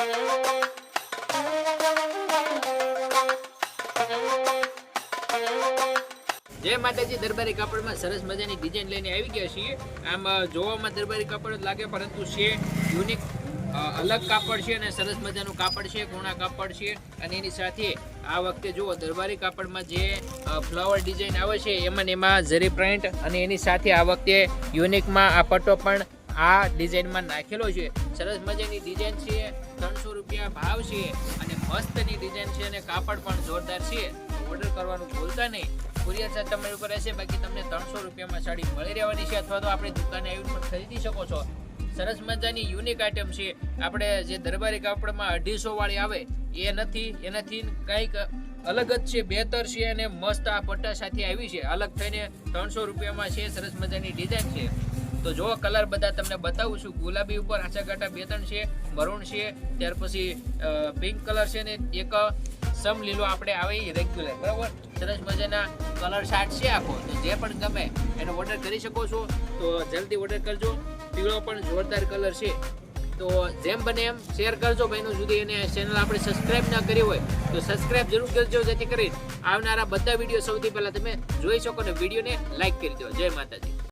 જય માતાજી, દરબારી કાપડમાં સરસ મજાની ડિઝાઇન લઈને આવી ગયા છીએ. આમ જોવામાં દરબારી કાપડ જ લાગે, પરંતુ છે યુનિક અલગ કાપડ છે અને સરસ મજાનું કાપડ છે, કોણા કાપડ છે. અને એની સાથે આ વખતે જુઓ દરબારી કાપડમાં જે ફ્લાવર ડિઝાઇન આવે છે એમાં ઝરી પ્રિન્ટ, અને એની સાથે આ વખતે યુનિકમાં આ પટ્ટો પણ આ ડિઝાઇનમાં નાખેલો છે. સરસ મજાની ડિઝાઇન છે, 300 રૂપિયા ભાવ છે અને મસ્તની ડિઝાઇન છે અને કાપડ પણ જોરદાર છે. ઓર્ડર કરવાનું ભૂલતા નહીં. કુરિયર ચાર્જ તમારી ઉપર રહેશે, બાકી તમને 300 રૂપિયામાં સાડી મળી રહેવાની છે, અથવા તો આપણે દુકાને આવીને પણ ખરીદી શકો છો. સરસ મજાની યુનિક આઈટમ છે. આપણે જે દરબારી કાપડમાં 250 વાળી આવે એ નથી, એનાથી કંઈક અલગ જ છે, બહેતર છે અને મસ્ત આ પટ્ટા સાથે આવી છે. અલગ થઈને 300 રૂપિયામાં છે. સરસ મજાની ડિઝાઇન છે. તો જો કલર બધા તમને બતાવું છું. ગુલાબી ઉપર આછા ઘાટા 2-3 છે, મરૂન છે, ત્યાર પછી પિંક કલર છે ને એક સમ લીલો આપણે આવે રેગ્યુલર, બરાબર. સરસ મજાના કલર ચાર્ટ છે આખો. તો જે પણ ગમે એનો ઓર્ડર કરી શકો છો. તો જલ્દી ઓર્ડર કરજો. પીળો પણ જોરદાર કલર છે. તો જેમ બને એમ શેર કરજો બહેનો સુધી. અને ચેનલ આપણે સબસ્ક્રાઇબ ના કરી હોય તો સબસ્ક્રાઇબ જરૂર કરજો, જેથી કરી આવનારા બધા વિડીયો સૌથી પહેલા તમે જોઈ શકો ને વિડીયોને લાઈક કરી દો. જય માતાજી.